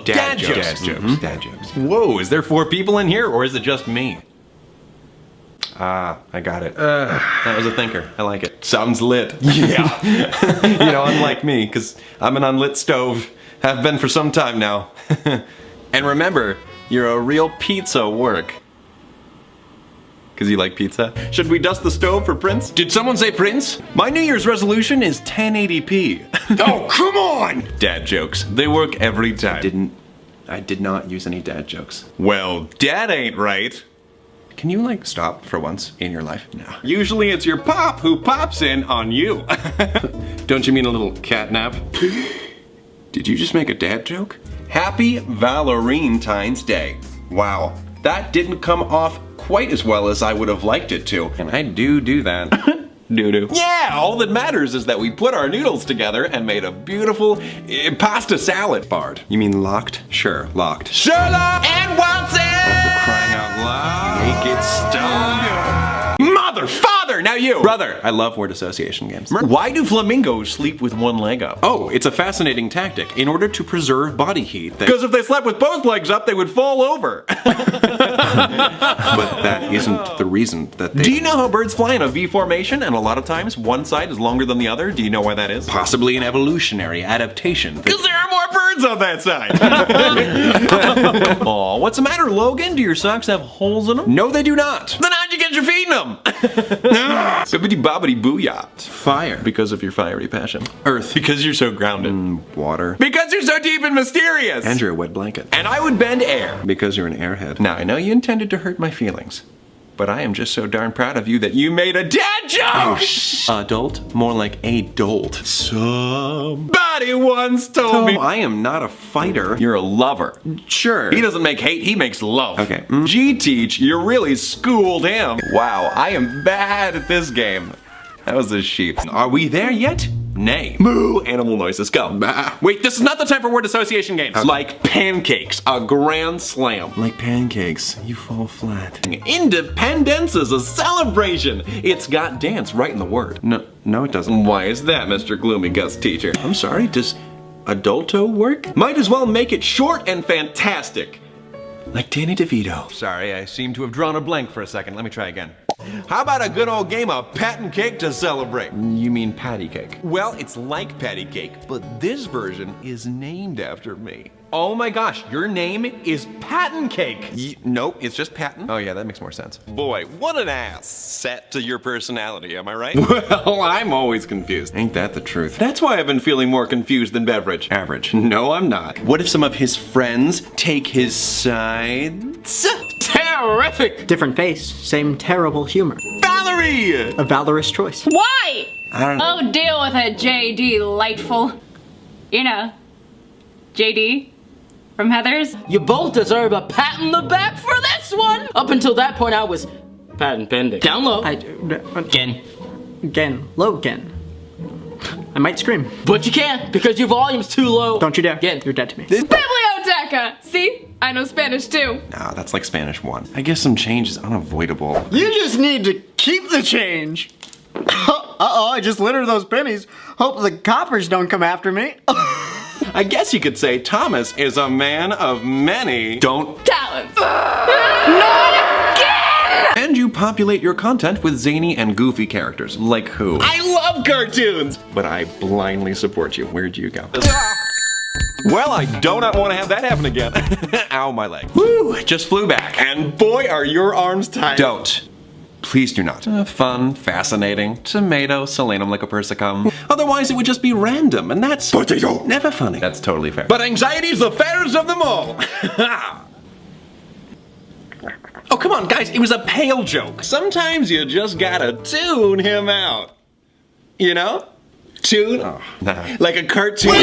Dad jokes. Dad jokes. Dad jokes. Whoa, is there 4 people in here, or is it just me? Ah, I got it. That was a thinker. I like it. Sounds lit. Yeah. You know, unlike me, because I'm an unlit stove. Have been for some time now. And remember, you're a real pizza work. Because you like pizza? Should we dust the stove for Prince? Did someone say Prince? My New Year's resolution is 1080p. Oh, come on! Dad jokes. They work every time. I did not use any dad jokes. Well, Dad ain't right. Can you, like, stop for once in your life? No. Usually it's your pop who pops in on you. Don't you mean a little catnap? Did you just make a dad joke? Happy Valentine's Day. Wow, that didn't come off quite as well as I would have liked it to. And I do that. Doo-doo. Yeah, all that matters is that we put our noodles together and made a beautiful pasta salad. Bard. You mean locked? Sure, locked. Sherlock and Watson! Oh, for crying out loud. Make it stop. Mother, father, now you! Brother, I love word association games. Why do flamingos sleep with one leg up? Oh, it's a fascinating tactic in order to preserve body heat. Because if they slept with both legs up, they would fall over. But that isn't the reason that they... Do you know how birds fly in a V formation, and a lot of times one side is longer than the other? Do you know why that is? Possibly an evolutionary adaptation. Because there are more birds on that side! Aw, what's the matter, Logan? Do your socks have holes in them? No, they do not. Then how'd you get your feet in them? Bibbidi bobbidi booyah. Fire. Because of your fiery passion. Earth. Because you're so grounded. Water. Because you're so deep and mysterious. And you're a wet blanket. And I would bend air. Because you're an airhead. Now, I know you intended to hurt my feelings, but I am just so darn proud of you that you made a dad joke! Oh, adult? More like a dolt. Somebody once told me I am not a fighter. You're a lover. Sure. He doesn't make hate, he makes love. Okay. G-Teach, you really schooled him. Wow, I am bad at this game. That was a sheep. Are we there yet? Nay. Moo. Animal noises. Go. Bah. Wait, this is not the time for word association games. Okay. Like pancakes. A grand slam. Like pancakes. You fall flat. Independence is a celebration. It's got dance right in the word. No, it doesn't. Why is that, Mr. Gloomy Gus Teacher? I'm sorry, does adulto work? Might as well make it short and fantastic. Like Danny DeVito. Sorry, I seem to have drawn a blank for a second. Let me try again. How about a good old game of patent cake to celebrate? You mean patty cake? Well, it's like patty cake, but this version is named after me. Oh my gosh, your name is Patent Cake. Nope, it's just Patent. Oh yeah, that makes more sense. Boy, what an ass set to your personality, am I right? Well, I'm always confused. Ain't that the truth? That's why I've been feeling more confused than Beverage. Average. No, I'm not. What if some of his friends take his sides? Terrific! Different face, same terrible humor. Valerie! A valorous choice. Why? I don't know. Oh, deal with it, JD Lightful. You know, JD from Heathers. You both deserve a pat on the back for this one! Up until that point, I was patent pending. Down low. Again, low again. I might scream. But you can't, because your volume's too low. Don't you dare. Again. You're dead to me. Biblioteca! See? I know Spanish too. Nah, that's like Spanish 1. I guess some change is unavoidable. You just need to keep the change. Uh-oh, I just littered those pennies. Hope the coppers don't come after me. I guess you could say Thomas is a man of many talents. Not again! And you populate your content with zany and goofy characters. Like who? I love cartoons! But I blindly support you. Where'd you go? Well, I do not want to have that happen again. Ow, my leg. Woo, just flew back. And boy, are your arms tight. Don't. Please do not. Fun, fascinating, tomato, solanum lycopersicum. Otherwise, it would just be random, and that's potato. Never funny. That's totally fair. But anxiety's the fairest of them all. Oh, come on, guys, it was a pale joke. Sometimes you just gotta tune him out. You know? Tune? Oh, nah. Like a cartoon.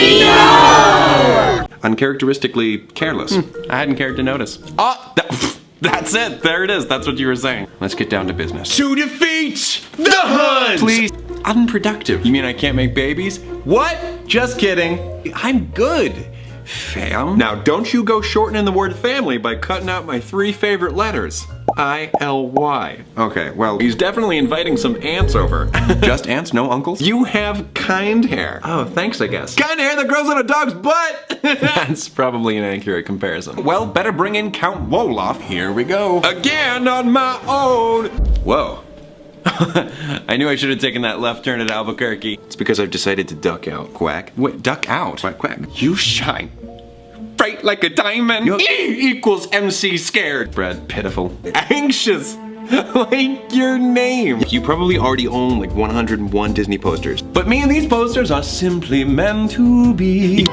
Uncharacteristically careless. I hadn't cared to notice. Oh, that's it. There it is. That's what you were saying. Let's get down to business. To defeat the hunt! Please. Unproductive. You mean I can't make babies? What? Just kidding. I'm good. Fam. Now, don't you go shortening the word family by cutting out my 3 favorite letters. I-L-Y. Okay, well, He's definitely inviting some ants over. just ants, no uncles? You have kind hair. Oh, thanks, I guess. Kind hair that grows on a dog's butt! That's probably an accurate comparison. Well, better bring in Count Wolof. Here we go. Again on my own! Whoa. I knew I should have taken that left turn at Albuquerque. It's because I've decided to duck out. Quack. Wait, duck out? Quack, quack. You shine bright like a diamond. E equals MC scared. Brad, pitiful. Anxious. Like your name. You probably already own like 101 Disney posters. But me and these posters are simply meant to be.